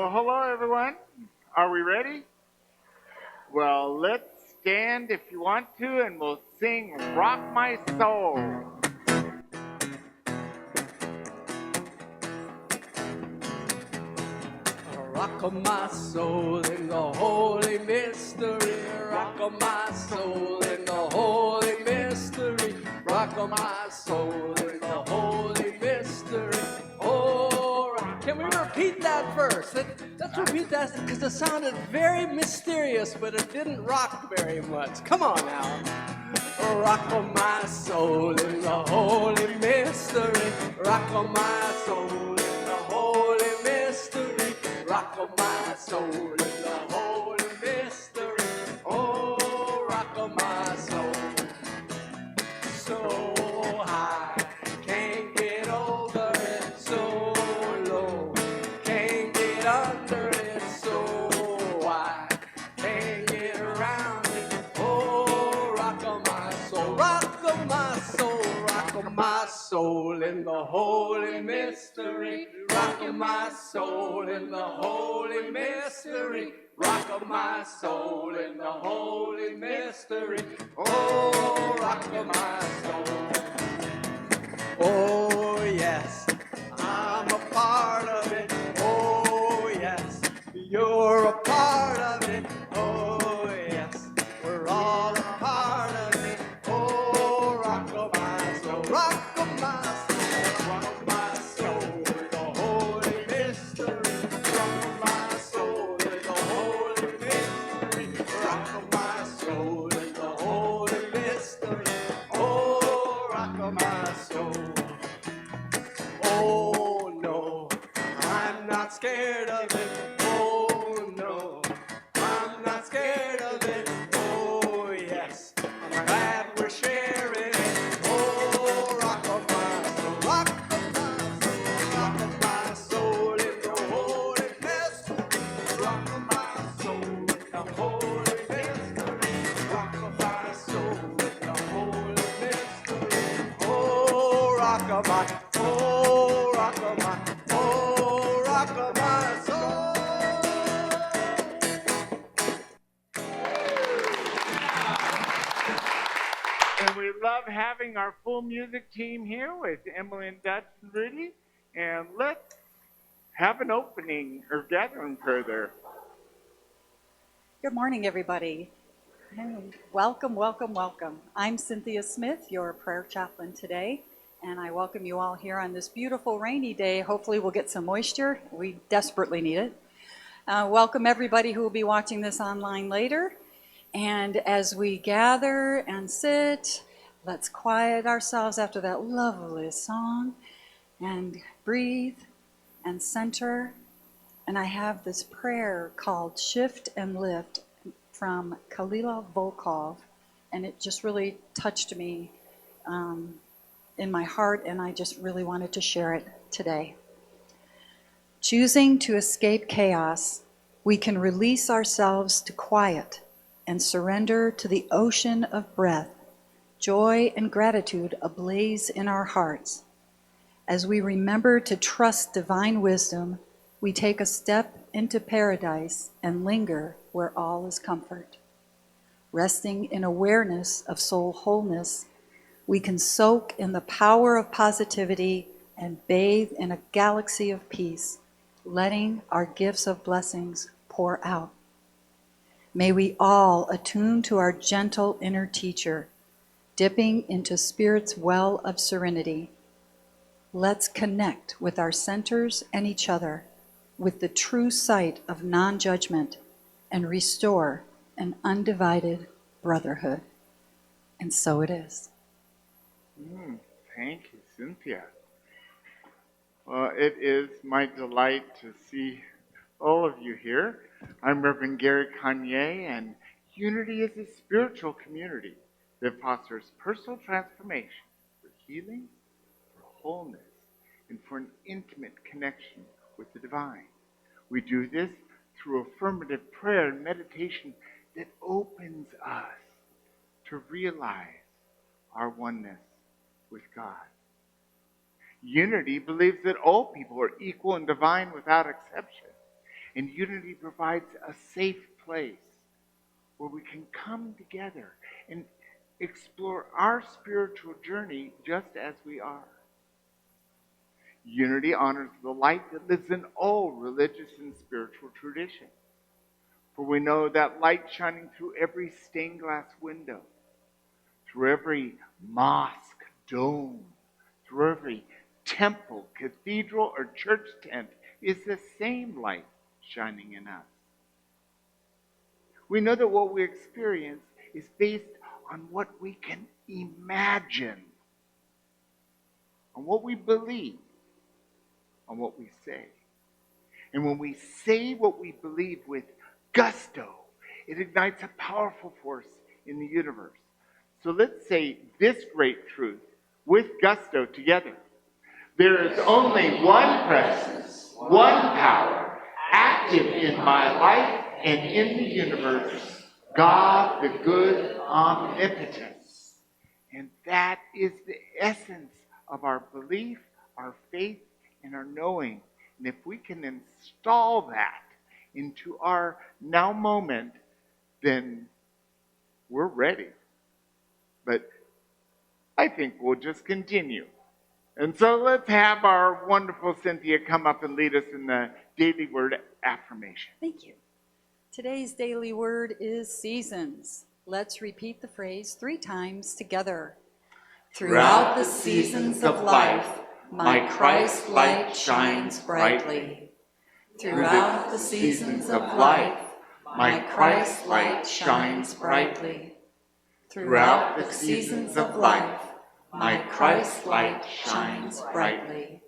Well, hello everyone. Are we ready? Well, let's stand if you want to and we'll sing Rock My Soul. Rock of my soul in the holy mystery. Rock of my soul in the holy mystery. Rock of my soul in the holy mystery. Oh, rock. Can we repeat that verse? Let's repeat that because it sounded very mysterious, but it didn't rock very much. Come on now. Rock of my soul in the holy mystery. Rock of my soul in the holy mystery. Rock of my soul in the holy mystery. Oh, rock of my soul. So high, can't get over it. So low, can't get under it. So wide, can't get around it. Oh, rock of my soul, rock of my soul, rock of my soul in the holy mystery. Rock of my soul in the holy mystery. Rock of my soul in the holy mystery. Oh, rock of my soul. Oh, yes, I'm a part of it. Oh, yes, you're a part of it. Oh, yes, we're all a part of it. Oh, rock of my soul, rock of my soul, rock of my soul, the holy mystery. Rock of my soul, the holy mystery. Rock of my soul, the holy mystery. Oh, rock of my soul. Oh no, I'm not scared of it. Oh no, I'm not scared of it. Oh yes, I'm glad we're sharing it. Oh, rock of my soul, rock of my soul, rock of my soul in the holy mystery. Rock of my soul in the holy mystery. Rock of my soul in the holy mystery. Oh, rock of my, oh, rock of my, oh, rock of my soul. And we love having our full music team here with Emily and Dutch and Rudi. And let's have an opening or gathering prayer. Good morning, everybody. And welcome, welcome, welcome. I'm Cynthia Smith, your prayer chaplain today, and I welcome you all here on this beautiful rainy day. Hopefully we'll get some moisture. We desperately need it. Welcome everybody who will be watching this online later. And as we gather and sit, let's quiet ourselves after that lovely song and breathe and center. And I have this prayer called Shift and Lift from Kalila Volkov, and it just really touched me in my heart, and I just really wanted to share it today. Choosing to escape chaos, we can release ourselves to quiet and surrender to the ocean of breath, joy and gratitude ablaze in our hearts. As we remember to trust divine wisdom, we take a step into paradise and linger where all is comfort. Resting in awareness of soul wholeness, we can soak in the power of positivity and bathe in a galaxy of peace, letting our gifts of blessings pour out. May we all attune to our gentle inner teacher, dipping into Spirit's well of serenity. Let's connect with our centers and each other with the true sight of non-judgment and restore an undivided brotherhood. And so it is. Thank you, Cynthia. Well, it is my delight to see all of you here. I'm Reverend Gary Canier, and Unity is a spiritual community that fosters personal transformation for healing, for wholeness, and for an intimate connection with the divine. We do this through affirmative prayer and meditation that opens us to realize our oneness with God. Unity believes that all people are equal and divine without exception, And unity provides a safe place where we can come together and explore our spiritual journey just as we are. Unity honors the light that lives in all religious and spiritual traditions. For we know that light shining through every stained glass window, through every mosque, dome, through every temple, cathedral, or church tent is the same light shining in us. We know that what we experience is based on what we can imagine, on what we believe, on what we say. And when we say what we believe with gusto, it ignites a powerful force in the universe. So let's say this great truth with gusto together. There is only one presence, one power, active in my life and in the universe, God the good omnipotent. And that is the essence of our belief, our faith, and our knowing. And if we can install that into our now moment, then we're ready. But I think we'll just continue. And so let's have our wonderful Cynthia come up and lead us in the daily word affirmation. Thank you. Today's daily word is seasons. Let's repeat the phrase 3 times together. Throughout the seasons of life, my Christ light shines brightly. Throughout the seasons of life, my Christ light shines brightly. Throughout the seasons of life, my Christ light shines brightly.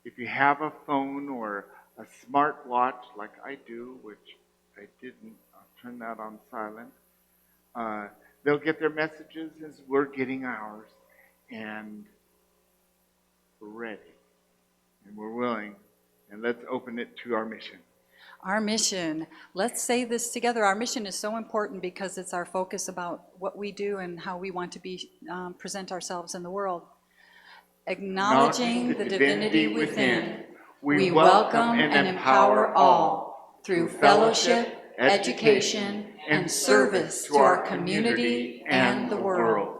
If you have a phone or a smart watch like I do, which I didn't, I'll turn that on silent. They'll get their messages as we're getting ours, and we're ready, and we're willing, and let's open it to our mission. Our mission, let's say this together. Our mission is so important because it's our focus about what we do and how we want to be present ourselves in the world. Acknowledging the divinity within, we welcome and empower all through fellowship, education, and service to our community and the world.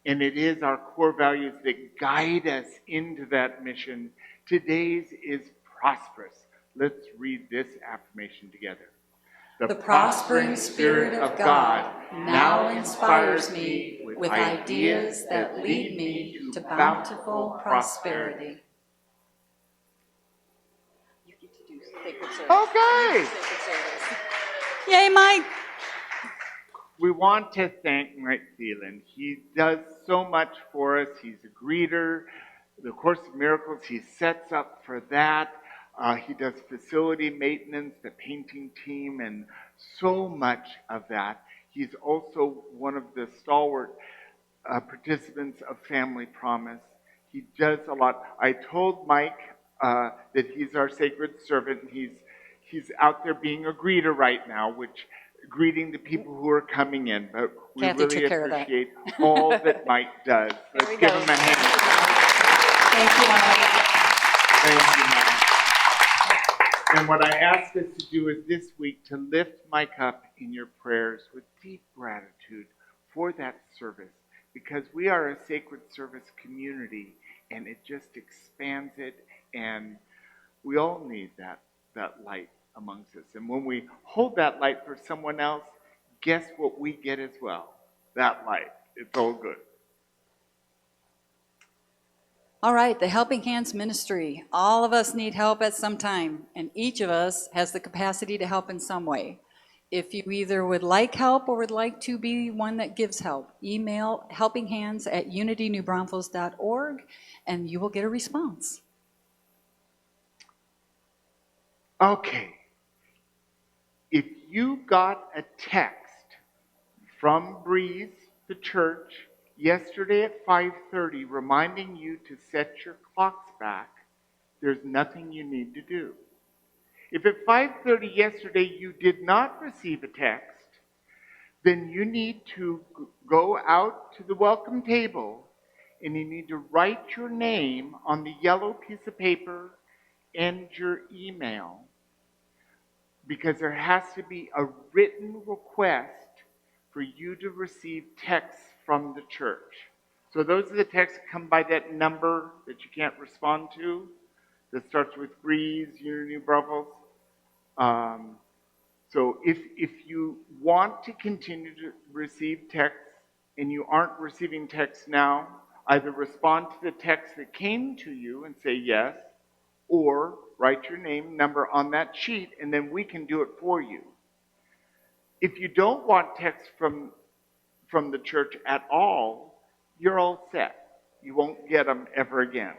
And it is our core values that guide us into that mission. Today's is prosperous. Let's read this affirmation together. The prospering Spirit of God now inspires me with ideas that lead me to bountiful prosperity. You get to do sacred service. Okay. Sacred service. Yay, Mike. We want to thank Mike Thielen. He does so much for us. He's a greeter. The Course of Miracles, he sets up for that. He does facility maintenance, the painting team, and so much of that. He's also one of the stalwart participants of Family Promise. He does a lot. I told Mike that he's our sacred servant. He's out there being a greeter right now, which greeting the people who are coming in. But we Kathy really took care of that. appreciate all that Mike does. Let's give him a hand. Thank you, Mike. Thank you, Mike. And what I ask us to do is this week to lift Mike up in your prayers with deep gratitude for that service, because we are a sacred service community, and it just expands it, and we all need that light amongst us. And when we hold that light for someone else, guess what we get as well? That light. It's all good. All right, the Helping Hands Ministry. All of us need help at some time, and each of us has the capacity to help in some way. If you either would like help or would like to be one that gives help, email helpinghands@unitynewbraunfels.org, and you will get a response. Okay. If you got a text from Breeze, the church, yesterday at 5:30 reminding you to set your clocks back, there's nothing you need to do. If at 5:30 yesterday you did not receive a text, then you need to go out to the welcome table and you need to write your name on the yellow piece of paper and your email because there has to be a written request for you to receive texts from the church. So those are the texts that come by that number that you can't respond to, that starts with Grease, Unity, Braunfels. So if you want to continue to receive texts and you aren't receiving texts now, either respond to the text that came to you and say yes, or write your name, number on that sheet, and then we can do it for you. If you don't want text from the church at all, you're all set. You won't get them ever again.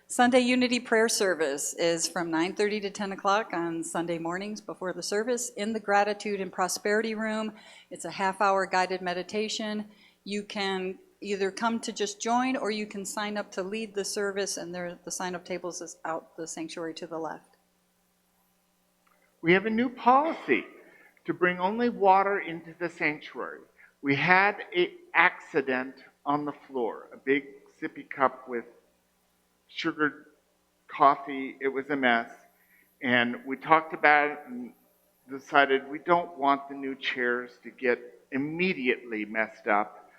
Sunday Unity Prayer Service is from 9:30 to 10 o'clock on Sunday mornings before the service in the Gratitude and Prosperity Room. It's a half-hour guided meditation. You can either come to just join, or you can sign up to lead the service, and the sign-up tables is out the sanctuary to the left. We have a new policy to bring only water into the sanctuary. We had an accident on the floor, a big sippy cup with sugared coffee. It was a mess. And we talked about it and decided we don't want the new chairs to get immediately messed up.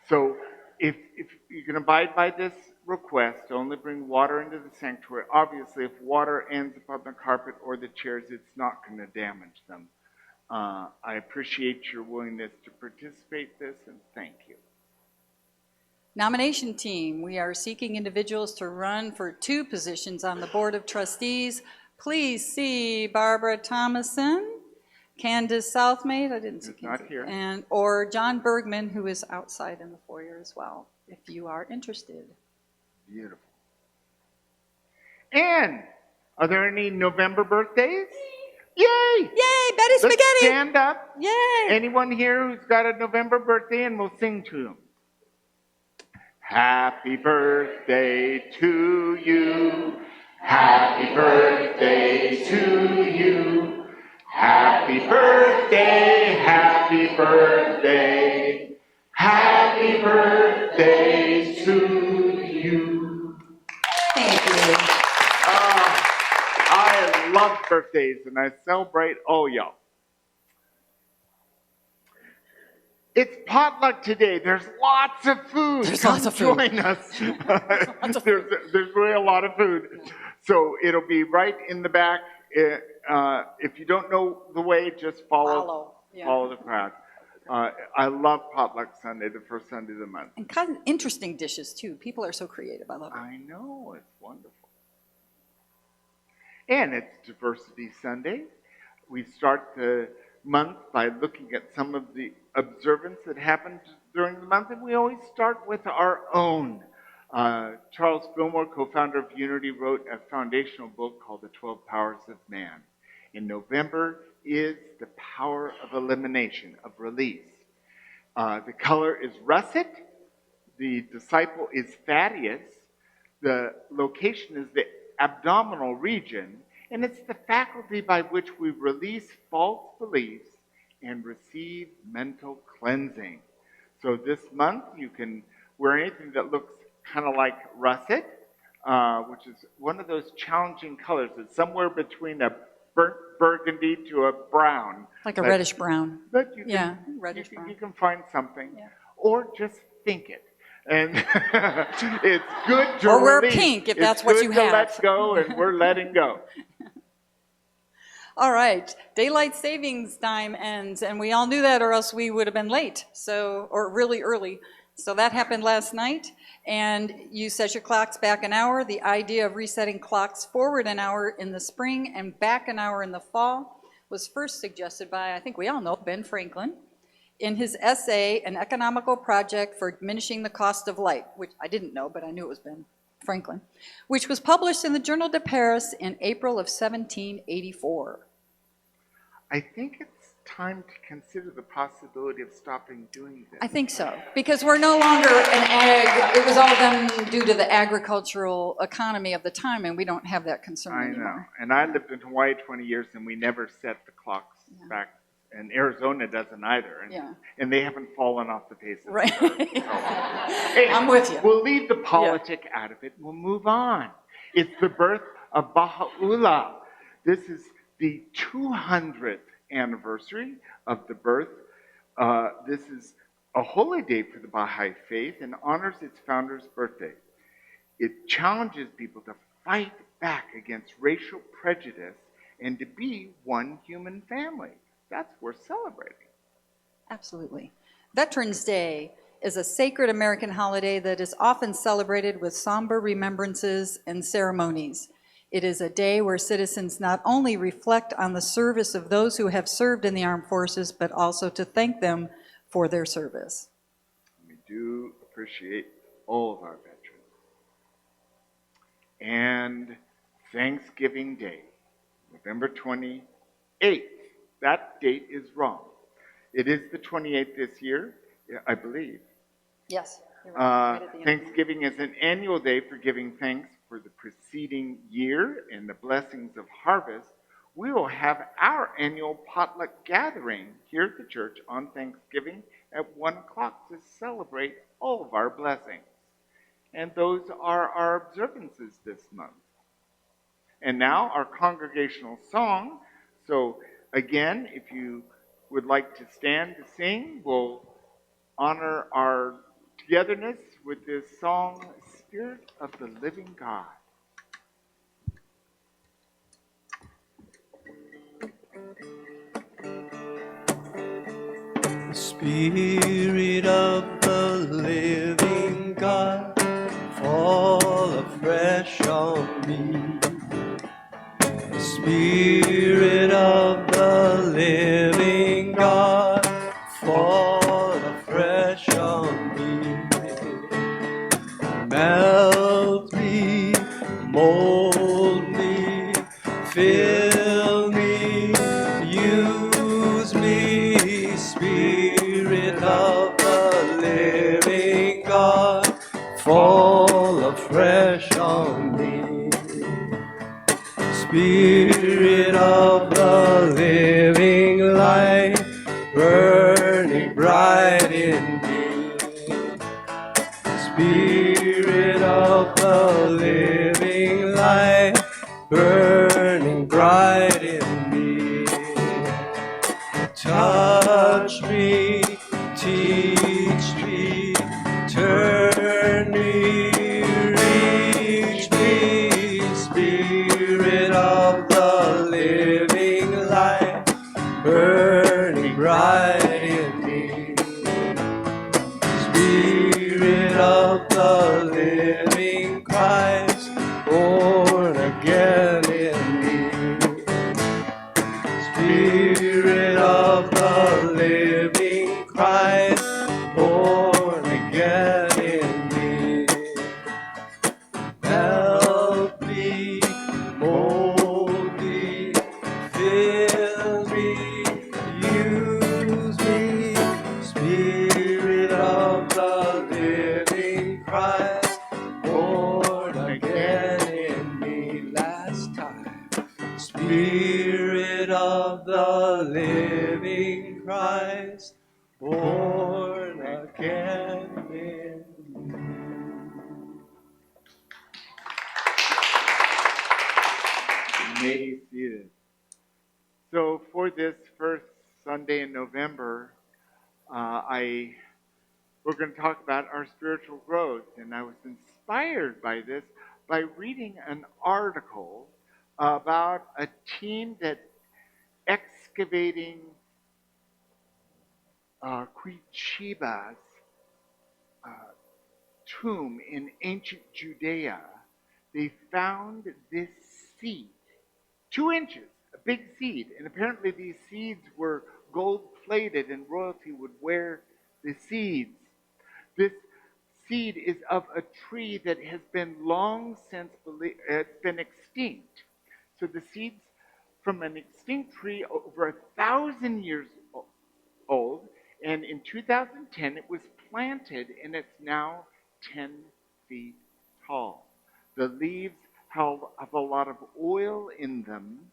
So if you can abide by this request, only bring water into the sanctuary. Obviously, if water ends up on the carpet or the chairs, it's not going to damage them. I appreciate your willingness to participate in this, and thank you. Nomination team, we are seeking individuals to run for 2 positions on the Board of Trustees. Please see Barbara Thomason, Candace Southmaid, I didn't see Candace, not here, or John Bergman, who is outside in the foyer as well, if you are interested. Beautiful. And are there any November birthdays? Yay! Yay, Betty Let's Spaghetti! Stand up. Yay! Anyone here who's got a November birthday, and we'll sing to them. Happy birthday to you. Happy birthday to you. Happy birthday, happy birthday. Happy birthday to you. Thank you. I love birthdays, and I celebrate all y'all. It's potluck today. There's lots of food. There's Come lots of food. join us. There's really a lot of food. So it'll be right in the back. If you don't know the way, just follow the crowd. I love Potluck Sunday, the first Sunday of the month. And kind of interesting dishes, too. People are so creative. I love it. I know. It's wonderful. And it's Diversity Sunday. We start the month by looking at some of the observance that happened during the month, and we always start with our own. Charles Fillmore, co-founder of Unity, wrote a foundational book called The 12 Powers of Man. In November is the power of elimination, of release. The color is russet. The disciple is Thaddeus. The location is the abdominal region, and it's the faculty by which we release false beliefs and receive mental cleansing. So this month you can wear anything that looks kind of like russet, which is one of those challenging colors. It's somewhere between a burnt burgundy to a brown. Like a reddish brown. But you can, yeah, reddish brown. You can find something. Yeah. Or just think it. And it's good to Or wear release. pink if that's what you have. It's good to let go, and we're letting go. All right, daylight savings time ends, and we all knew that, or else we would have been late, or really early. So that happened last night, and you set your clocks back an hour. The idea of resetting clocks forward an hour in the spring and back an hour in the fall was first suggested by, I think we all know, Ben Franklin, in his essay, An Economical Project for Diminishing the Cost of Light, which I didn't know, but I knew it was Ben Franklin, which was published in the Journal de Paris in April of 1784. I think it's time to consider the possibility of stopping doing this. I think so, because we're no longer it was all done due to the agricultural economy of the time, and we don't have that concern anymore. I know, and I lived in Hawaii 20 years, and we never set the clocks back, and Arizona doesn't either, and they haven't fallen off the face of the earth. So, hey, I'm with you. We'll leave the politic out of it, we'll move on. It's the birth of Baha'u'llah. This is the 200th anniversary of the birth. This is a holy day for the Baha'i faith and honors its founder's birthday. It challenges people to fight back against racial prejudice and to be one human family. That's worth celebrating. Absolutely. Veterans Day is a sacred American holiday that is often celebrated with somber remembrances and ceremonies. It is a day where citizens not only reflect on the service of those who have served in the armed forces, but also to thank them for their service. We do appreciate all of our veterans. And Thanksgiving Day, November 28th. That date is wrong. It is the 28th this year, I believe. Yes. You're right at the end. Thanksgiving is an annual day for giving thanks for the preceding year and the blessings of harvest. We will have our annual potluck gathering here at the church on Thanksgiving at 1 o'clock to celebrate all of our blessings. And those are our observances this month. And now our congregational song. So again, if you would like to stand to sing, we'll honor our togetherness with this song, Spirit of the Living God. Spirit of the living God, fall afresh on me. The Spirit of the living God, fall afresh on me. Melt me, mold me, fill me, use me, Spirit of the living God, fall afresh on me. Spirit of the living light, burning bright in me. Spirit of the living light, burning bright in me. Touch me, teach me, turn me, reach me. Spirit of the living light, burning bright in me. Spirit of the living Christ, born again in me. Spirit of the living Christ, born again in me. Help me, mold me, fill me, use me, Spirit of the living Christ, born again in me. Last time. Spirit of the living Christ, born again in me. You may be seated. So for this first Sunday in November, we're going to talk about our spiritual growth, and I was inspired by this by reading an article about a team that excavating Queen Sheba's tomb in ancient Judea. They found this seed, 2 inches, a big seed, and apparently these seeds were gold plated, and royalty would wear the seeds. This seed is of a tree that has been long since it's been extinct. So the seeds from an extinct tree over 1,000 years old, and in 2010 it was planted, and it's now 10 feet tall. The leaves have a lot of oil in them,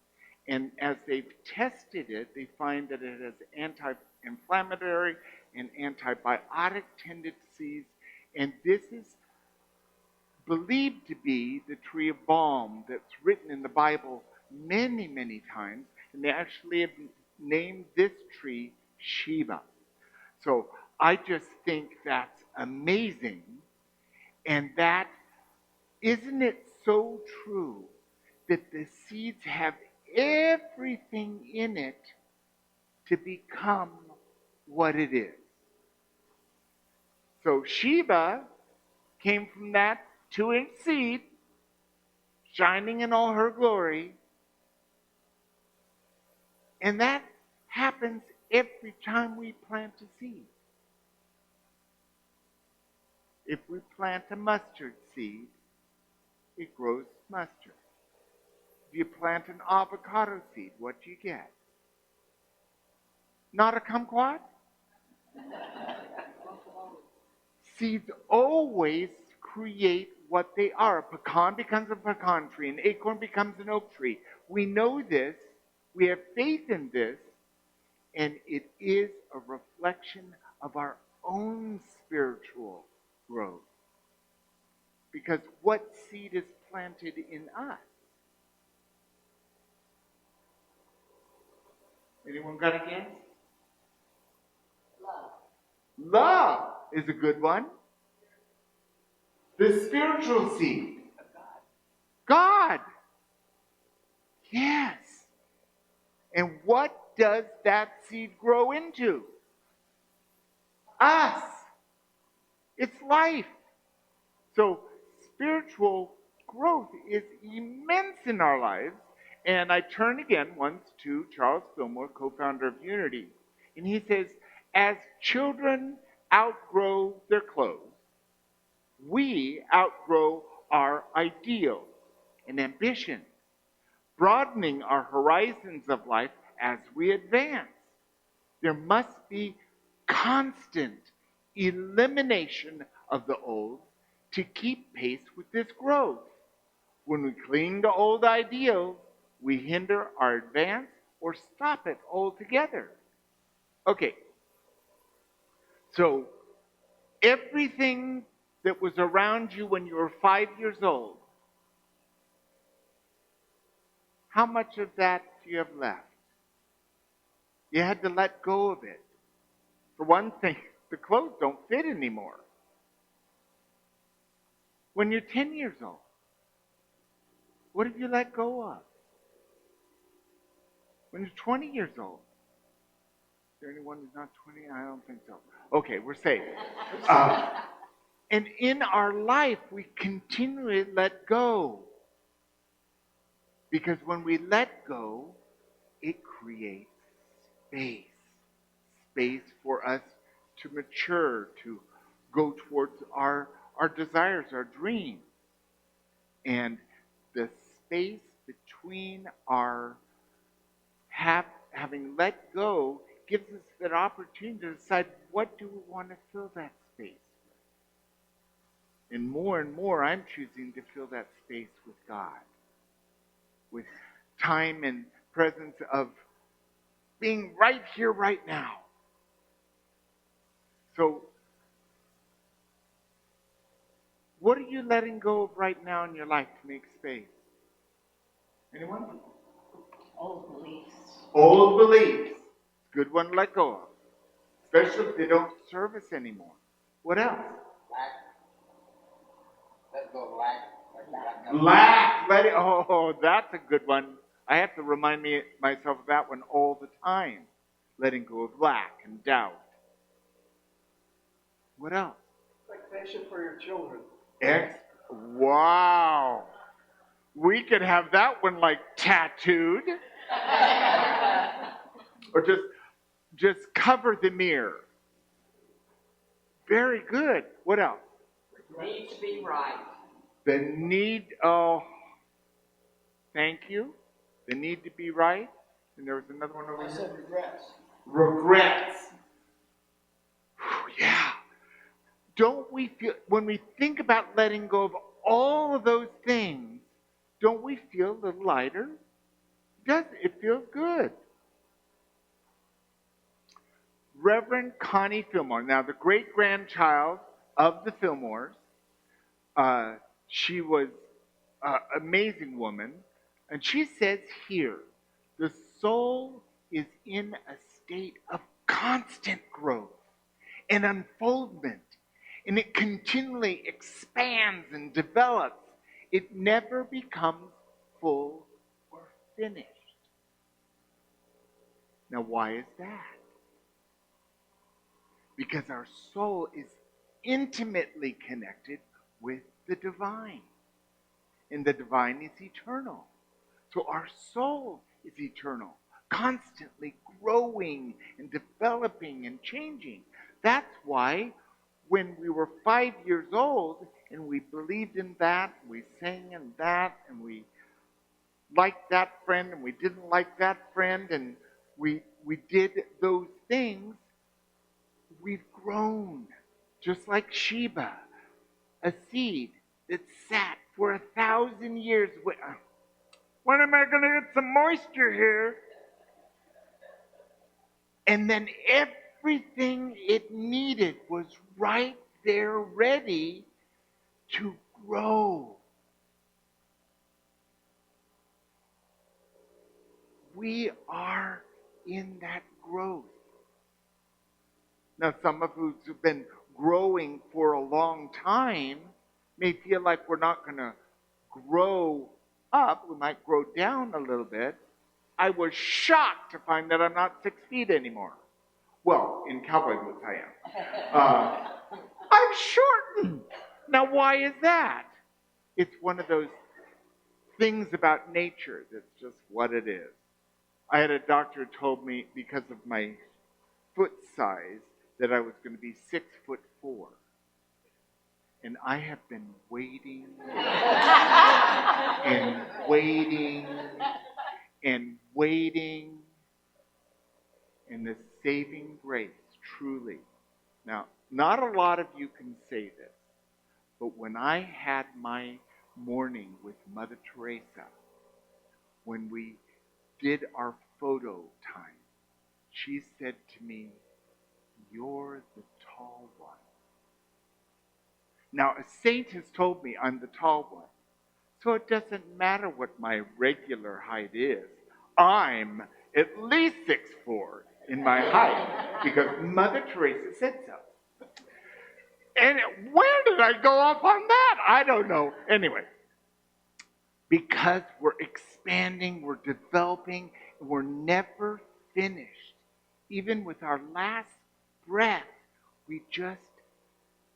and as they've tested it, they find that it has anti-inflammatory and antibiotic tendencies, and this is believed to be the tree of balm that's written in the Bible many, many times. And they actually have named this tree Sheba. So I just think that's amazing. And that, isn't it so true that the seeds have everything in it to become what it is? So Sheba came from that 2-inch seed, shining in all her glory. And that happens every time we plant a seed. If we plant a mustard seed, it grows mustard. If you plant an avocado seed, what do you get? Not a kumquat? Seeds always create what they are. A pecan becomes a pecan tree. An acorn becomes an oak tree. We know this. We have faith in this. And it is a reflection of our own spiritual growth. Because what seed is planted in us? Anyone got a guess? Love is a good one. The spiritual seed. God. Yes. And what does that seed grow into? Us. It's life. So spiritual growth is immense in our lives. And I turn again once to Charles Fillmore, co-founder of Unity. And he says, as children outgrow their clothes, we outgrow our ideals and ambitions, broadening our horizons of life as we advance. There must be constant elimination of the old to keep pace with this growth. When we cling to old ideals, we hinder our advance or stop it altogether. Okay, so everything that was around you when you were 5 years old, how much of that do you have left? You had to let go of it. For one thing, the clothes don't fit anymore. When you're 10 years old, what have you let go of? When you're 20 years old, is there anyone who's not 20? I don't think so. Okay, we're safe. And in our life, we continually let go. Because when we let go, it creates space. Space for us to mature, to go towards our desires, our dreams. And the space between our having let go gives us that opportunity to decide, what do we want to fill that space with? And more, I'm choosing to fill that space with God, with time and presence of being right here, right now. So, what are you letting go of right now in your life to make space? Anyone? Old beliefs. Old beliefs. Good one to let go of. Especially if they don't serve us anymore. What else? Lack. Let go of lack. Lack. Let it, oh, that's a good one. I have to remind myself of that one all the time. Letting go of lack and doubt. What else? Expectation for your children. Wow. We could have that one like tattooed. Or just cover the mirror. Very good. What else? Need to be right. The need, oh, thank you. The need to be right. And there was another one over here. I said regrets. Regrets. Whew, yeah. Don't we feel, when we think about letting go of all of those things, don't we feel a little lighter? Does it feels good? Reverend Connie Fillmore, now the great-grandchild of the Fillmores, She was an amazing woman. And she says here, the soul is in a state of constant growth and unfoldment, and it continually expands and develops. It never becomes full or finished. Now, why is that? Because our soul is intimately connected with the divine, and the divine is eternal. So our soul is eternal, constantly growing and developing and changing. That's why when we were 5 years old and we believed in that, we sang in that, and we liked that friend and we didn't like that friend, and we did those things, we've grown. Just like Sheba, a seed that sat for 1,000 years. When am I going to get some moisture here? And then everything it needed was right there ready to grow. We are in that growth. Now, some of us who've been growing for a long time may feel like we're not going to grow up. We might grow down a little bit. I was shocked to find that I'm not 6 feet anymore. Well, in cowboy boots I am. I'm shortened. Now, why is that? It's one of those things about nature that's just what it is. I had a doctor who told me because of my foot size that I was going to be 6'4". And I have been waiting and waiting and waiting. And the saving grace, truly. Now, not a lot of you can say this, but when I had my morning with Mother Teresa, when we did our photo time, she said to me, "You're the tall one." Now, a saint has told me I'm the tall one, so it doesn't matter what my regular height is. I'm at least 6'4" in my height because Mother Teresa said so. And where did I go off on that? I don't know. Anyway, because we're expanding, we're developing, we're never finished. Even with our last breath, we just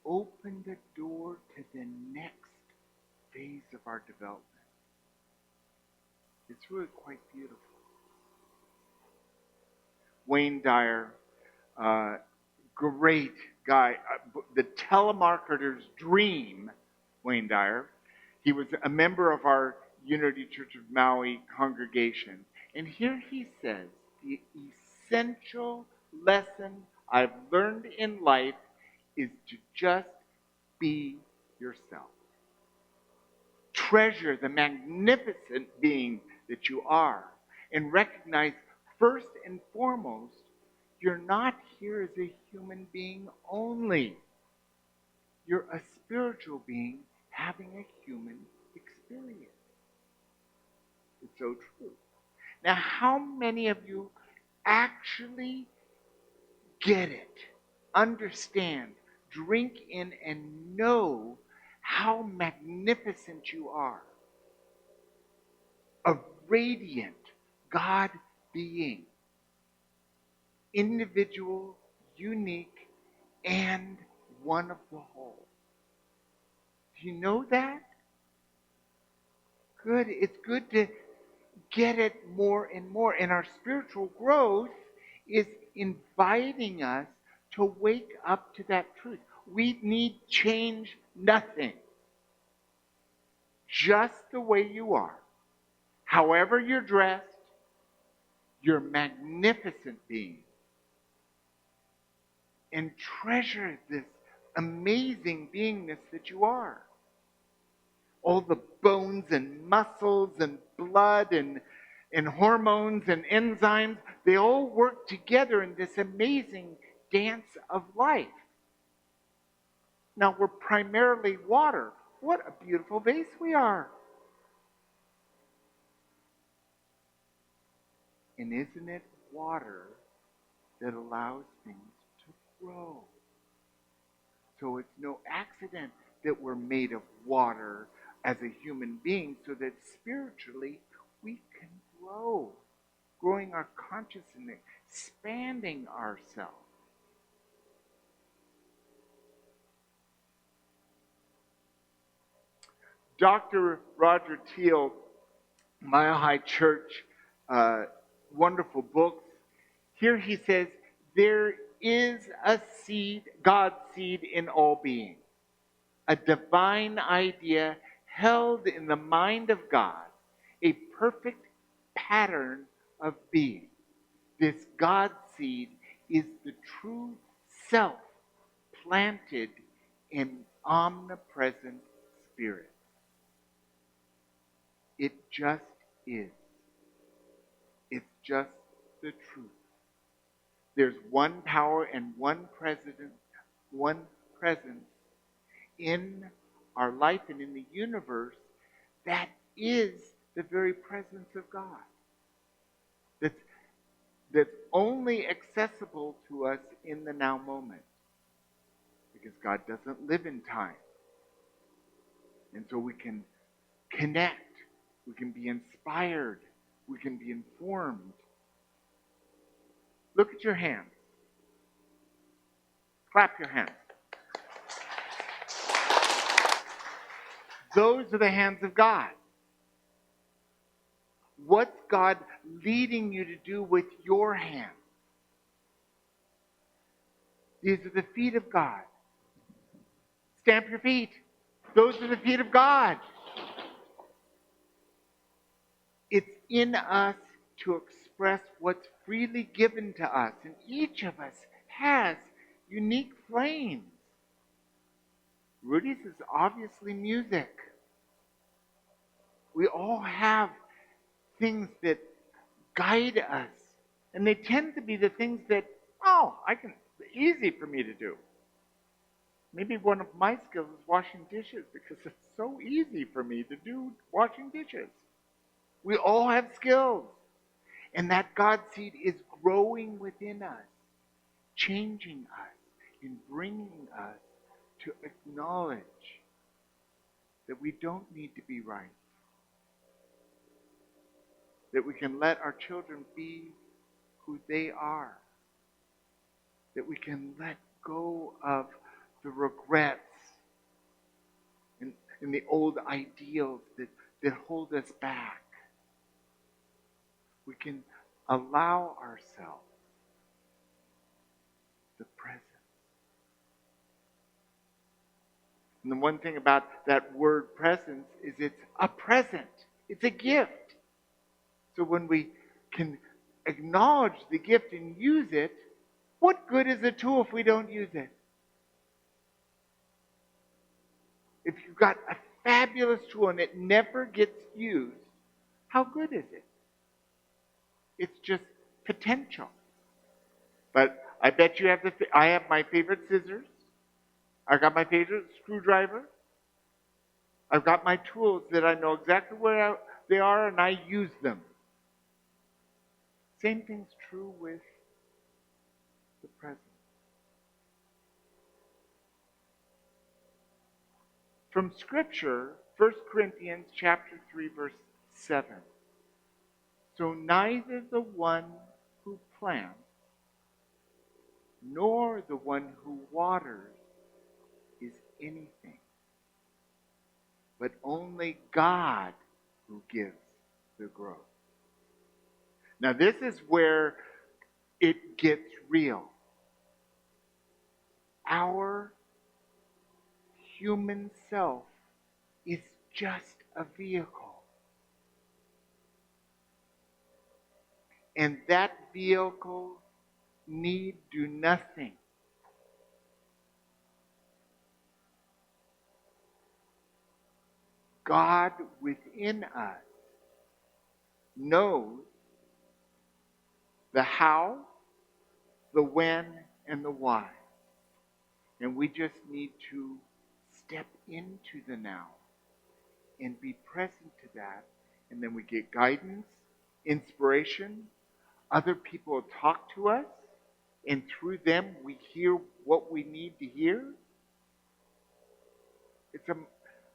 open the door to the next phase of our development. It's really quite beautiful. Wayne Dyer, great guy, the telemarketer's dream, Wayne Dyer. He was a member of our Unity Church of Maui congregation. And here he says, the essential lesson I've learned in life is to just be yourself. Treasure the magnificent being that you are, and recognize first and foremost, you're not here as a human being only. You're a spiritual being having a human experience. It's so true. Now, how many of you actually get it, understand, drink in, and know how magnificent you are? A radiant God being. Individual, unique, and one of the whole. Do you know that? Good. It's good to get it more and more. And our spiritual growth is inviting us to wake up to that truth. We need change nothing. Just the way you are. However you're dressed, you're magnificent being. And treasure this amazing beingness that you are. All the bones and muscles and blood and hormones and enzymes, they all work together in this amazing dance of life. Now, we're primarily water. What a beautiful vase we are. And isn't it water that allows things to grow? So it's no accident that we're made of water as a human being, so that spiritually we can grow, growing our consciousness, expanding ourselves. Dr. Roger Teal, Mile High Church, wonderful books. Here he says, there is a seed, God's seed in all beings, a divine idea held in the mind of God, a perfect pattern of being. This God seed is the true self planted in omnipresent spirit. It just is. It's just the truth. There's one power and one presence in our life and in the universe that is the very presence of God. That's only accessible to us in the now moment. Because God doesn't live in time. And so we can connect. We can be inspired. We can be informed. Look at your hands. Clap your hands. Those are the hands of God. What's God leading you to do with your hands? These are the feet of God. Stamp your feet. Those are the feet of God. It's in us to express what's freely given to us. And each of us has unique flames. Rudi's is obviously music. We all have things that guide us. And they tend to be the things that, easy for me to do. Maybe one of my skills is washing dishes because it's so easy for me to do washing dishes. We all have skills. And that God seed is growing within us, changing us, and bringing us to acknowledge that we don't need to be right. That we can let our children be who they are. That we can let go of the regrets and the old ideals that hold us back. We can allow ourselves the presence. And the one thing about that word presence is it's a present. It's a gift. So when we can acknowledge the gift and use it, what good is a tool if we don't use it? If you've got a fabulous tool and it never gets used, how good is it? It's just potential. But I bet you I have my favorite scissors. I've got my favorite screwdriver. I've got my tools that I know exactly where they are and I use them. Same thing's true with the present. From Scripture, 1 Corinthians chapter 3, verse 7. So neither the one who plants nor the one who waters is anything, but only God who gives the growth. Now this is where it gets real. Our human self is just a vehicle. And that vehicle need do nothing. God within us knows the how, the when, and the why. And we just need to step into the now and be present to that. And then we get guidance, inspiration. Other people talk to us, and through them we hear what we need to hear.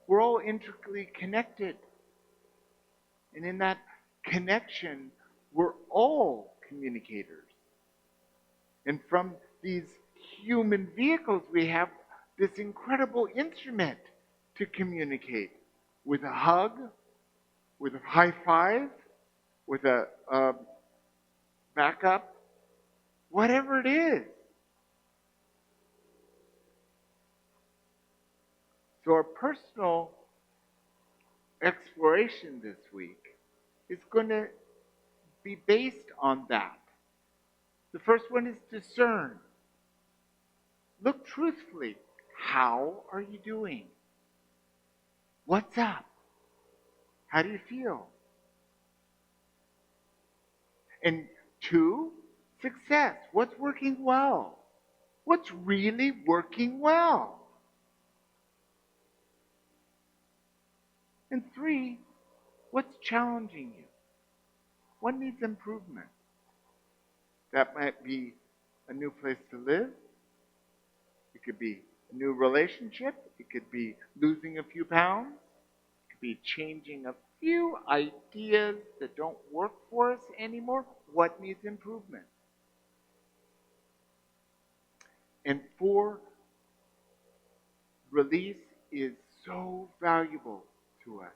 We're all intricately connected. And in that connection, we're all communicators. And from these human vehicles, we have this incredible instrument to communicate with a hug, with a high five, with a backup, whatever it is. So our personal exploration this week is going to be based on that. The first one is discern. Look truthfully. How are you doing? What's up? How do you feel? And 2, success. What's working well? What's really working well? And 3, what's challenging you? What needs improvement? That might be a new place to live. It could be a new relationship. It could be losing a few pounds. It could be changing a few ideas that don't work for us anymore. What needs improvement? And 4, release is so valuable to us.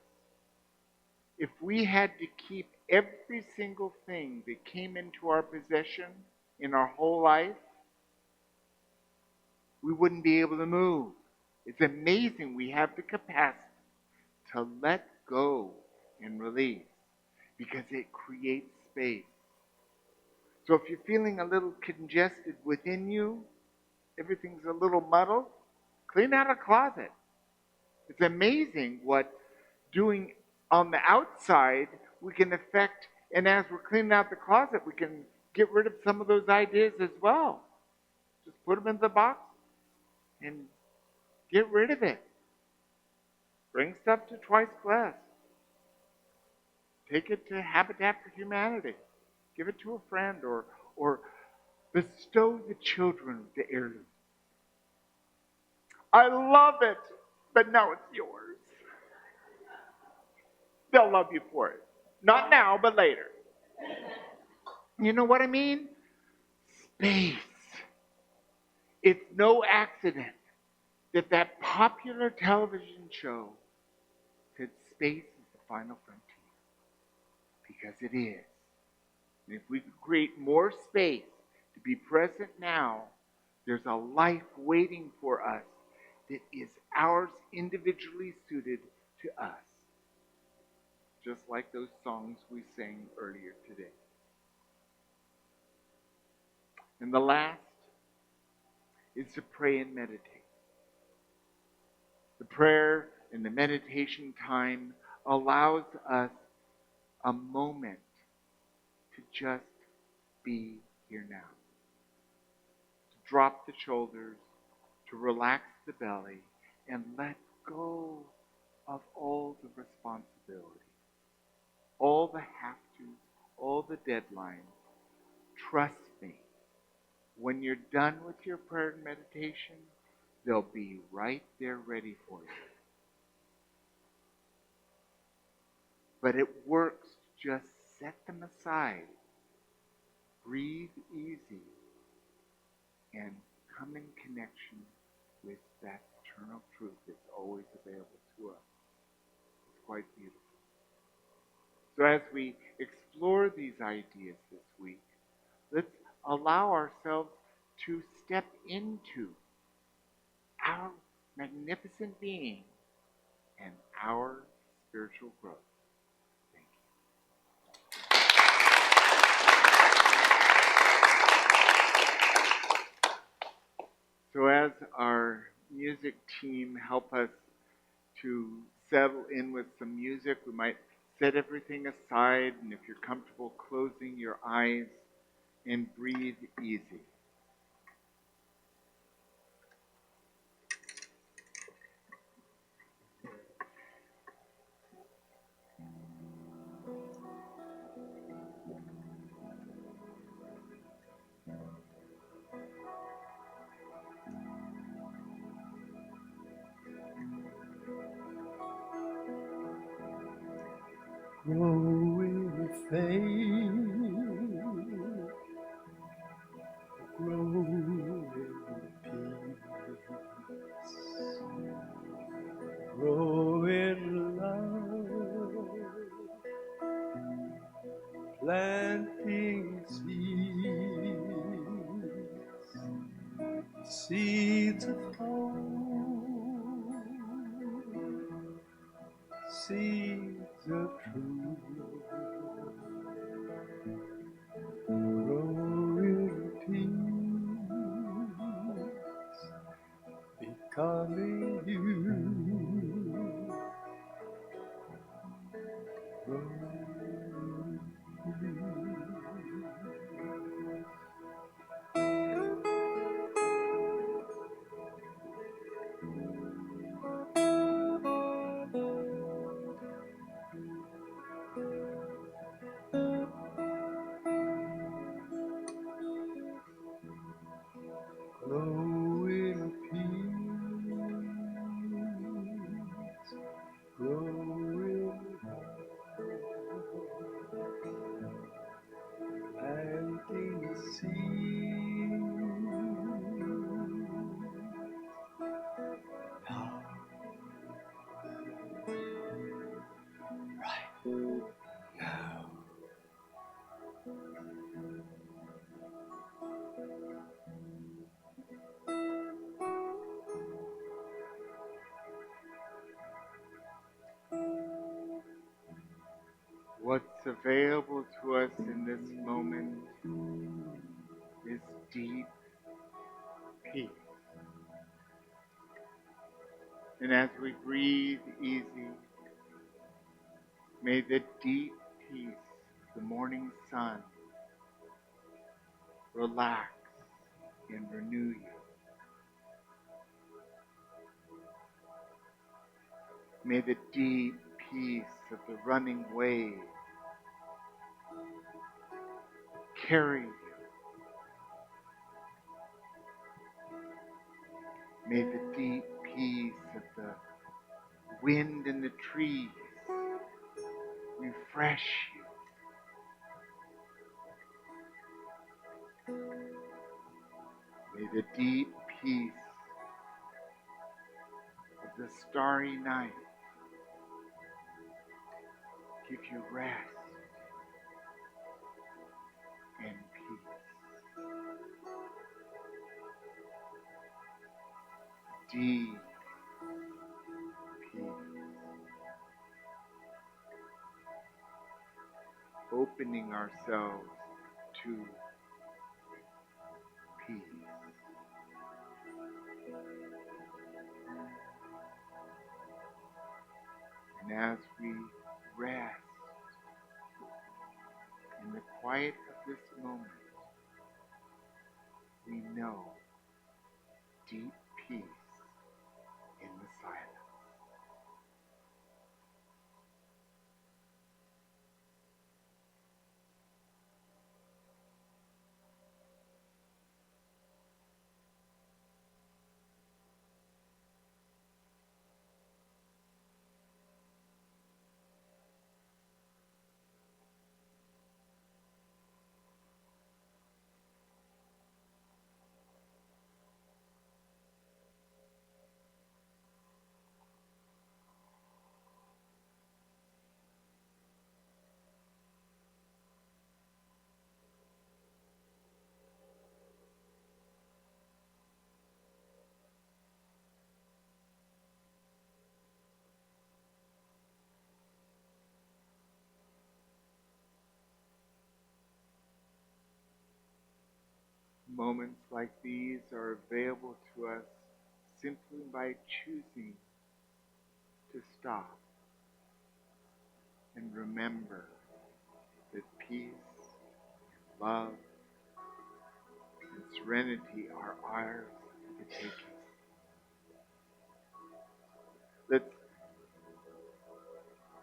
If we had to keep every single thing that came into our possession in our whole life, we wouldn't be able to move. It's amazing we have the capacity to let go and release because it creates space. So if you're feeling a little congested within you, everything's a little muddled, clean out a closet. It's amazing what doing on the outside we can affect, and as we're cleaning out the closet, we can get rid of some of those ideas as well. Just put them in the box and get rid of it. Bring stuff to Twice Blessed. Take it to Habitat for Humanity. Give it to a friend or bestow the children with the heirloom. I love it, but now it's yours. They'll love you for it. Not now, but later. You know what I mean? Space. It's no accident that popular television show said space is the final frontier. Because it is. And if we could create more space to be present now, there's a life waiting for us that is ours individually suited to us. Just like those songs we sang earlier today. And the last is to pray and meditate. The prayer and the meditation time allows us a moment to just be here now. To drop the shoulders, to relax the belly, and let go of all the responsibility, all the have-tos, all the deadlines. Trust me, when you're done with your prayer and meditation, they'll be right there ready for you. But it works to just set them aside, breathe easy, and come in connection with that eternal truth that's always available to us. It's quite beautiful. So as we explore these ideas this week, let's allow ourselves to step into our magnificent being and our spiritual growth. Thank you. So as our music team help us to settle in with some music, we might set everything aside, and if you're comfortable, closing your eyes and breathe easy. faith grow in peace, grow in love, planting seeds of hope, seeds of truth, grow in peace, becoming you. Grow in peace, grow in planting seeds. Now, right now. What's available to us in this moment is deep peace. And as we breathe easy, may the deep peace of the morning sun relax and renew you. May the deep peace of the running wave carry you. May the deep peace of the wind in the trees refresh you. May the deep peace of the starry night give you rest and peace. Deep peace. Opening ourselves to peace. And as we rest in the quiet of this moment, we know deep peace in the silence. Moments like these are available to us simply by choosing to stop and remember that peace, love, and serenity are ours for the taking. Let's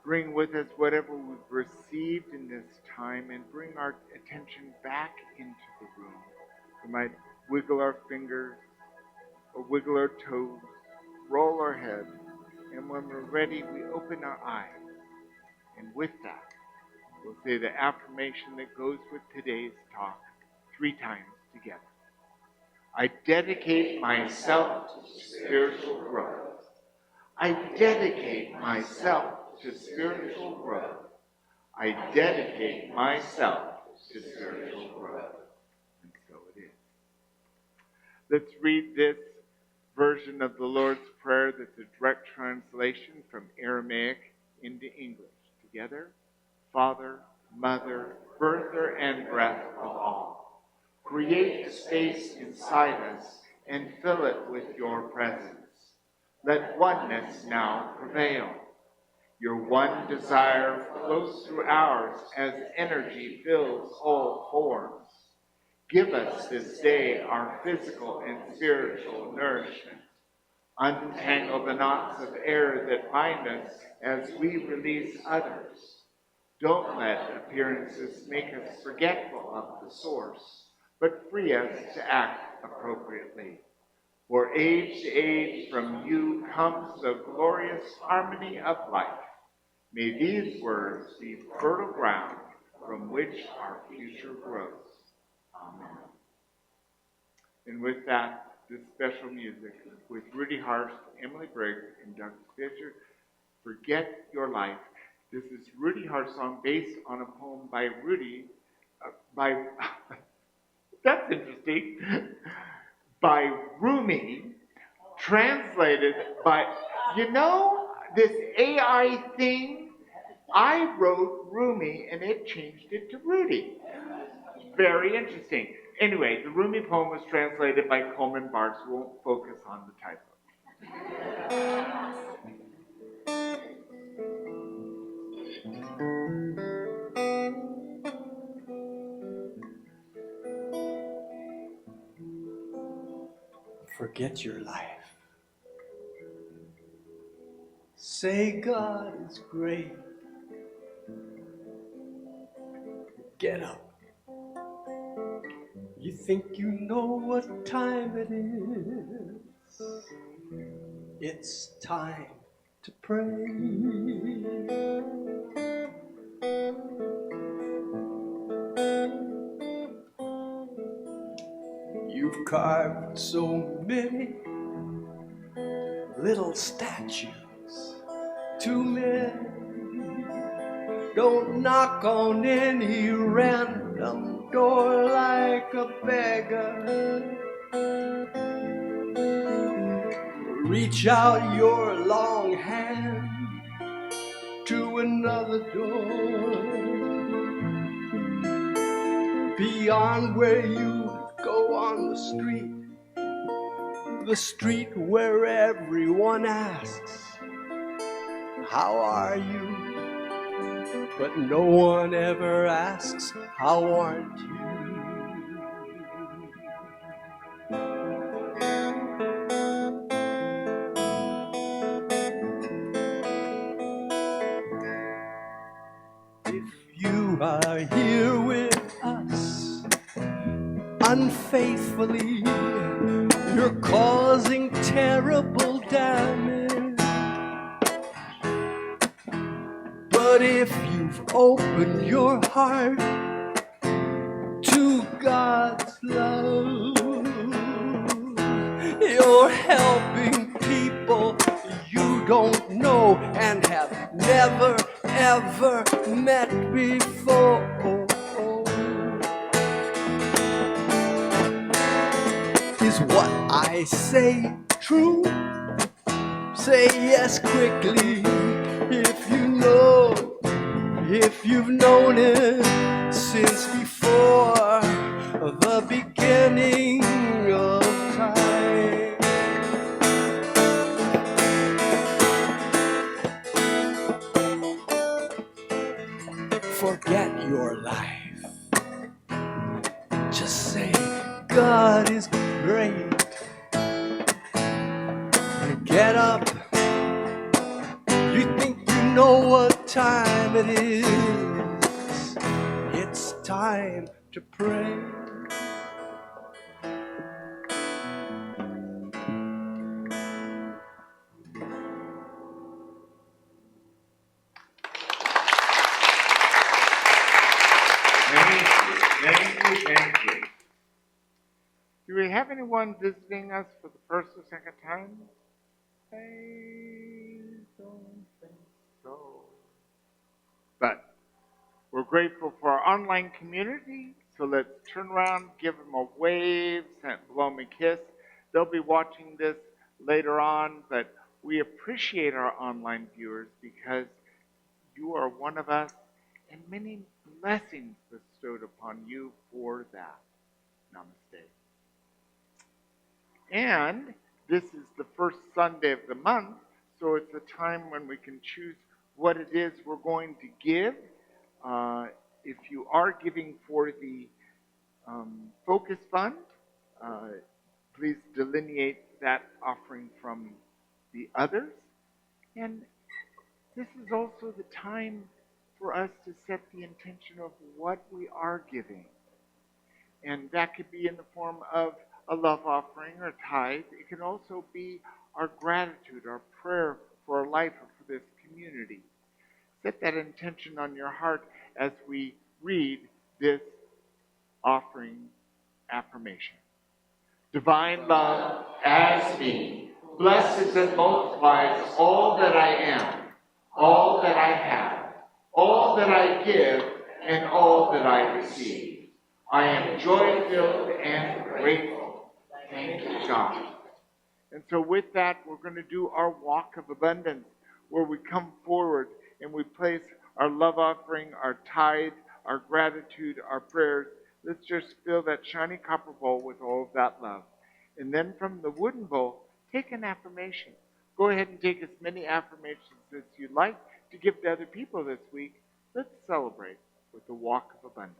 bring with us whatever we've received in this time and bring our attention back into the room. We might wiggle our fingers or wiggle our toes, roll our heads, and when we're ready, we open our eyes. And with that, We'll say the affirmation that goes with today's talk 3 times together. I dedicate myself to spiritual growth. I dedicate myself to spiritual growth. I dedicate myself to spiritual growth. And so it is. Let's read this version of the Lord's Prayer that's a direct translation from Aramaic into English. Together, Father, Mother, birther and breath of all, create a space inside us and fill it with your presence. Let oneness now prevail. Your one desire flows through ours as energy fills all forms. Give us this day our physical and spiritual nourishment. Untangle the knots of air that bind us as we release others. Don't let appearances make us forgetful of the source, but free us to act appropriately. For age to age from you comes the glorious harmony of life. May these words be fertile ground from which our future grows. Amen. And with that, this special music with Rudi Harst, Emily Briggs, and Doug Fisher, Forget Your Life. This is Rudi Harst's song based on a poem by Rudi, that's interesting, by Rumi, translated by, this AI thing, I wrote Rumi and it changed it to Rudi. Very interesting. Anyway, the Rumi poem was translated by Coleman Barks. We won't focus on the typo. Forget your life. Say God is great. Get up. You think you know what time it is. It's time to pray. You've carved so many little statues, too many. Don't knock on any random door like a beggar. Reach out your long hand to another door, beyond where you go on the street where everyone asks, how are you? But no one ever asks, how aren't you? If you are here with us unfaithfully, you're causing terrible damage. But if you've opened your heart to God's love, you're helping people you don't know and have never ever met before. Is what I say true? Say yes quickly if you've known it since before the beginning of time. Forget your life. Just say, God is great. Get up. You think you know what time it is. It's time to pray. have anyone visiting us for the first or second time? I don't think so. But we're grateful for our online community, so let's turn around, give them a wave, blow them a kiss. They'll be watching this later on, but we appreciate our online viewers because you are one of us, and many blessings bestowed upon you for that. Namaste. And this is the first Sunday of the month, so it's a time when we can choose what it is we're going to give. If you are giving for the Focus Fund, please delineate that offering from the others. And this is also the time for us to set the intention of what we are giving. And that could be in the form of a love offering or tithe. It can also be our gratitude, our prayer for our life or for this community. Set that intention on your heart as we read this offering affirmation. Divine love as me, blesses and multiplies all that I am, all that I have, all that I give, and all that I receive. I am joy-filled and grateful. Thank you, God. And so with that, we're going to do our walk of abundance, where we come forward and we place our love offering, our tithe, our gratitude, our prayers. Let's just fill that shiny copper bowl with all of that love. And then from the wooden bowl, take an affirmation. Go ahead and take as many affirmations as you'd like to give to other people this week. Let's celebrate with the walk of abundance.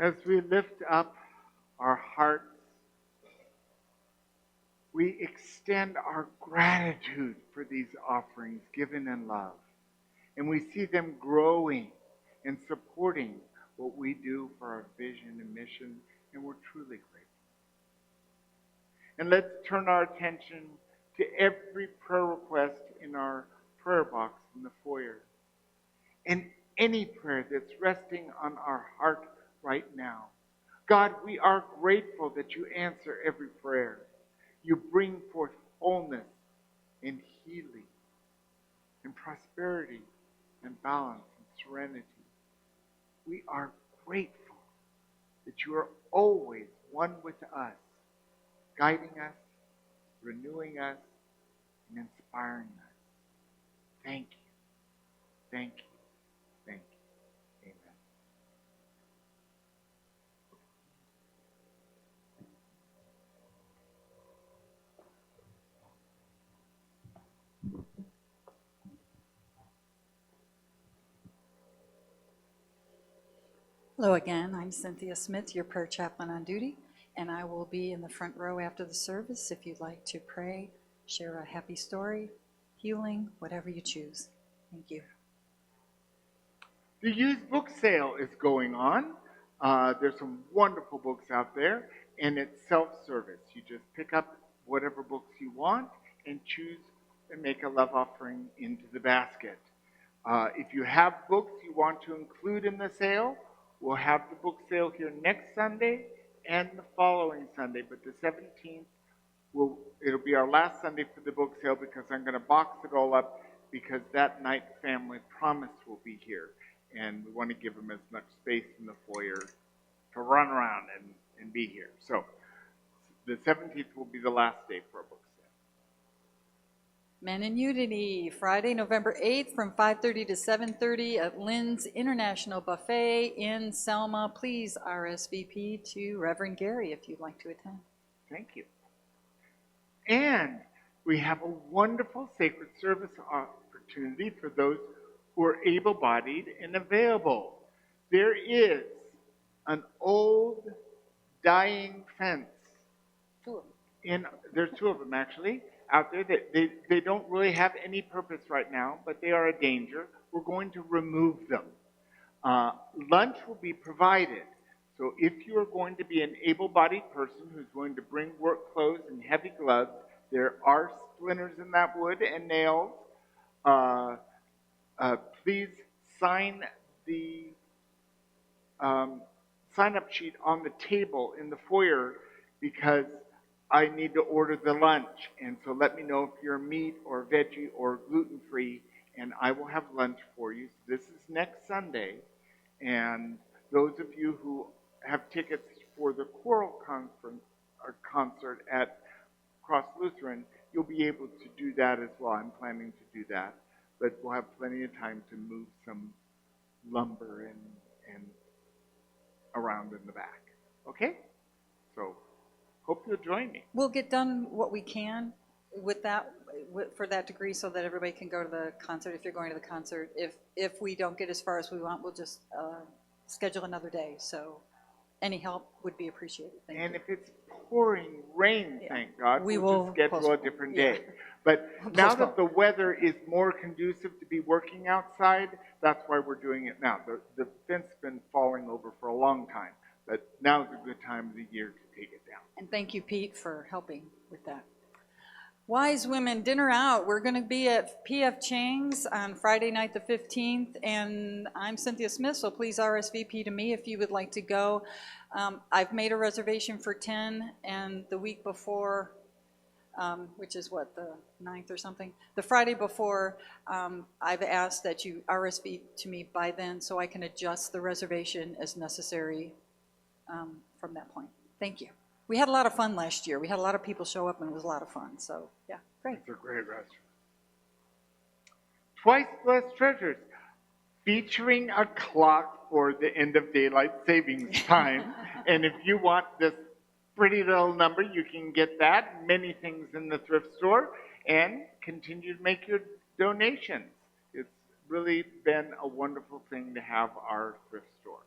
As we lift up our hearts, we extend our gratitude for these offerings given in love. And we see them growing and supporting what we do for our vision and mission, and we're truly grateful. And let's turn our attention to every prayer request in our prayer box in the foyer. And any prayer that's resting on our heart right now. God, we are grateful that you answer every prayer. You bring forth wholeness and healing and prosperity and balance and serenity. We are grateful that you are always one with us, guiding us, renewing us, and inspiring us. Thank you. Thank you. Thank you. Amen. Hello again, I'm Cynthia Smith, your prayer chaplain on duty, and I will be in the front row after the service if you'd like to pray, share a happy story, healing, whatever you choose. Thank you. The used book sale is going on. There's some wonderful books out there, and it's self-service. You just pick up whatever books you want and choose and make a love offering into the basket. If you have books you want to include in the sale, we'll have the book sale here next Sunday and the following Sunday, but the 17th, it'll be our last Sunday for the book sale because I'm going to box it all up because that night Family Promise will be here. And we want to give them as much space in the foyer to run around and be here. So the 17th will be the last day for a book sale. Men in Unity, Friday, November 8th from 5:30 to 7:30 at Lynn's International Buffet in Selma. Please RSVP to Reverend Gary if you'd like to attend. Thank you. And we have a wonderful sacred service opportunity for those who are able-bodied and available. There is an old dying fence. There's two of them actually out there that they don't really have any purpose right now, but they are a danger. We're going to remove them. Lunch will be provided. So if you are going to be an able-bodied person who's going to bring work clothes and heavy gloves, there are splinters in that wood and nails. Please sign the sign-up sheet on the table in the foyer because I need to order the lunch. And so let me know if you're meat or veggie or gluten-free, and I will have lunch for you. So this is next Sunday. And those of you who have tickets for the choral concert at Cross Lutheran, you'll be able to do that as well. I'm planning to do that. But we'll have plenty of time to move some lumber and around in the back. Okay? So hope you'll join me. We'll get done what we can with that, for that degree so that everybody can go to the concert if you're going to the concert. If we don't get as far as we want, we'll just schedule another day. So any help would be appreciated. Thank you. And if it's pouring rain, thank God, we'll just schedule a different day. But now that the weather is more conducive to be working outside, that's why we're doing it now. The fence has been falling over for a long time, but now's a good time of the year to take it down. And thank you, Pete, for helping with that. Wise Women Dinner Out. We're going to be at P.F. Chang's on Friday night the 15th, and I'm Cynthia Smith, so please RSVP to me if you would like to go. I've made a reservation for 10, and the week before, which is what, the 9th or something? The Friday before, I've asked that you RSVP to me by then so I can adjust the reservation as necessary from that point. Thank you. We had a lot of fun last year. We had a lot of people show up, and it was a lot of fun. So, yeah, great. It's a great restaurant. Twice Blessed Treasures, featuring a clock for the end of daylight savings time. And if you want this pretty little number, you can get that. Many things in the thrift store, and continue to make your donations. It's really been a wonderful thing to have our thrift store.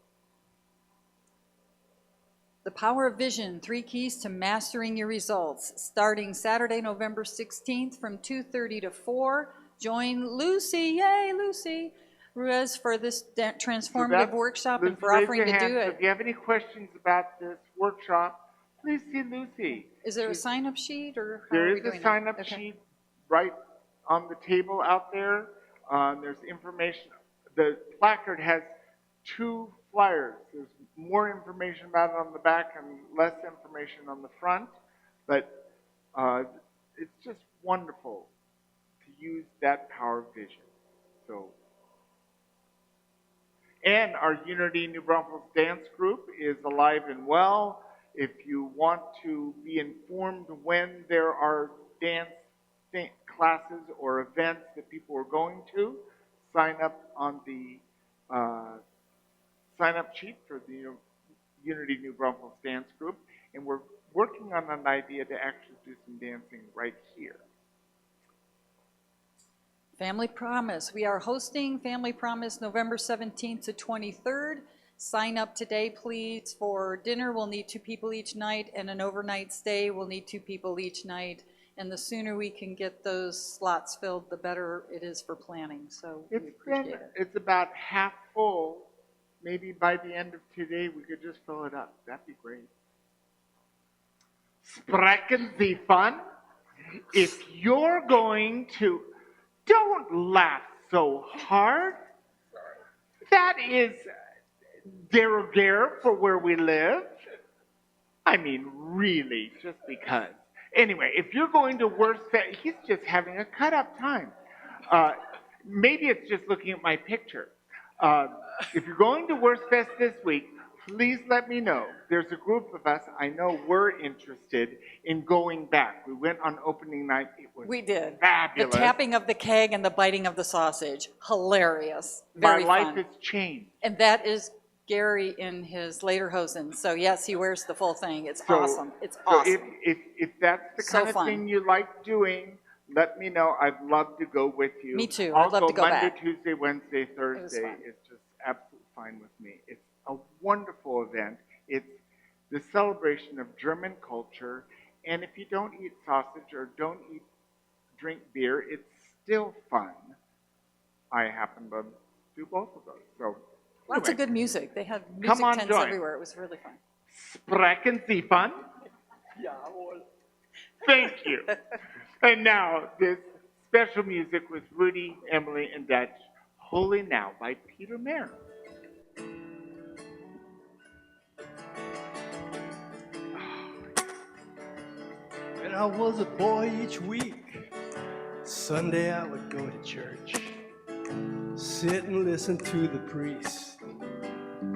The Power of Vision, 3 Keys to Mastering Your Results, starting Saturday, November 16th from 2:30 to 4. Join Lucy, yay Lucy, Ruiz for this transformative workshop and for Raise offering your to hand. do So it. if you have any questions about this workshop, please see Lucy. Is there a sign-up sheet or how There are we is doing a sign-up that? Okay. sheet right on the table out there. There's information. The placard has 2 flyers. There's more information about it on the back and less information on the front. But it's just wonderful to use that power of vision. So, and our Unity New Braunfels dance group is alive and well. If you want to be informed when there are dance classes or events that people are going to, sign up on the sign-up sheet for the Unity New Braunfels dance group. And we're working on an idea to actually do some dancing right here. Family Promise. We are hosting Family Promise November 17th to 23rd. Sign up today, please. For dinner, we'll need 2 people each night, and an overnight stay, we'll need 2 people each night. And the sooner we can get those slots filled, the better it is for planning. So we appreciate it. It's about half full. Maybe by the end of today, we could just fill it up. That'd be great. Sprechen Sie von? If you're going to, don't laugh so hard. That is de rigueur for where we live. I mean, really, just because. Anyway, if you're going to Wurstfest, he's just having a cut-up time. Maybe it's just looking at my picture. If you're going to Wurstfest this week, please let me know. There's a group of us I know we're interested in going back. We went on opening night. It was fabulous. The tapping of the keg and the biting of the sausage. Hilarious. Very My fun. life has changed. And that is Gary in his lederhosen. So yes, he wears the full thing. It's awesome. It's awesome. If that's the kind of thing you like doing, let me know. I'd love to go with you. Me too. I'll I'd love to go Monday, back. Tuesday, Wednesday, Thursday. It's just absolutely fine with me. It's a wonderful event. It's the celebration of German culture. And if you don't eat sausage or don't drink beer, it's still fun. I happen to do both of those. So Lots of good music. They had music tents everywhere. It was really fun. Sprechen Sie von? Thank you. And now, this special music with Rudi, Emily, and Dutch, Holy Now by Peter Mayer. When I was a boy each week, Sunday I would go to church, sit and listen to the priest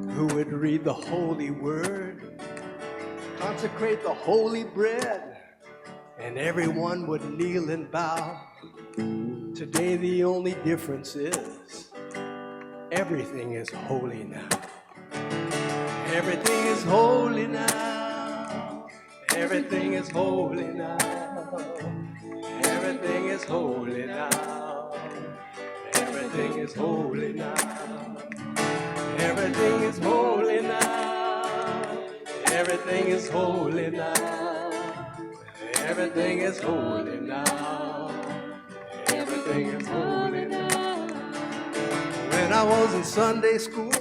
who would read the holy word, consecrate the holy bread, and everyone would kneel and bow. Today the only difference is everything is holy now. Everything is holy now. Everything is holy now. Everything is holy now. Everything is holy now. Everything is holy now. Everything is holy now. Everything is holy now. Everything is holy now. When I was in Sunday school,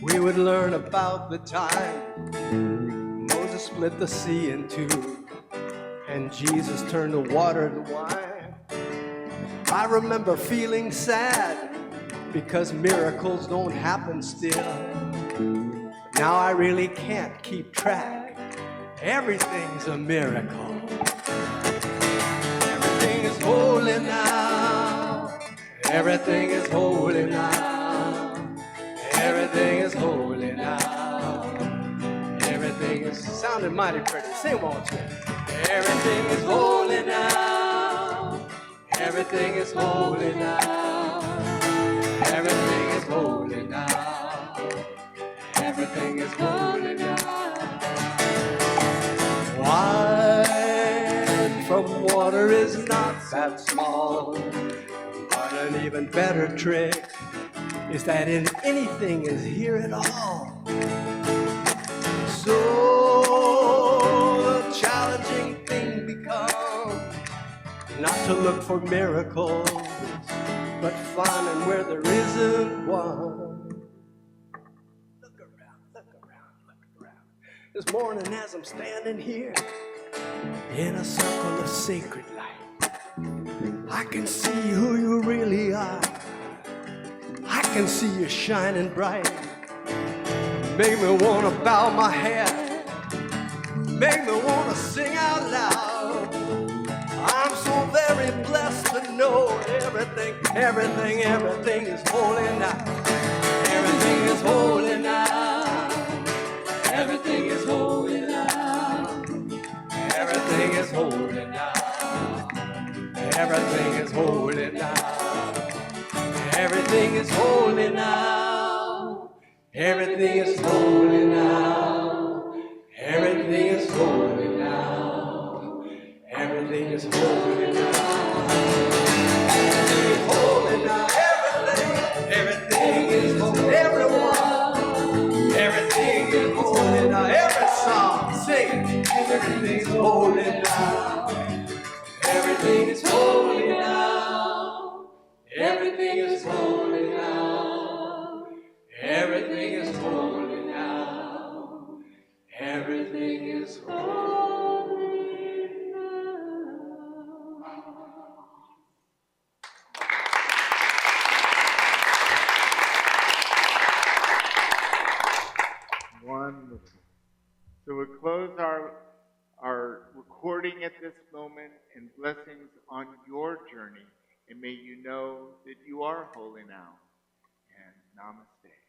we would learn about the time Moses split the sea in two and Jesus turned the water to wine. I remember feeling sad because miracles don't happen still. Now I really can't keep track. Everything's a miracle. Everything is holy now. Everything is holy now. Everything is holy now. Everything is sounding mighty pretty. Sing one more time. Everything is holy now. Everything is holy now. Everything is holy now. Everything is holy now. Wine from water is not that small, but an even better trick is that in anything is here at all. So the challenging thing becomes not to look for miracles, but finding where there isn't one. Look around, look around, look around. This morning as I'm standing here in a circle of sacred light, I can see who you really are. I can see you shining bright. Make me wanna bow my head, make me wanna sing out loud. I'm so very blessed to know everything is holy now. Everything is holy now. Everything is holy now. Everything is holy now. Everything is holy now. Everything is holy now. Everything is holy now. Everything is holy now. Everything is holy now. Everything is holy now. Everything is holy. Everyone. Everything is holy now. Every song, sing it. Everything is holy now. Everything is holy now. Everything is holy now. Everything is holy now. Everything is holy now. Wonderful. So we close our recording at this moment, and blessings on your journey. And may you know that you are holy now. And namaste.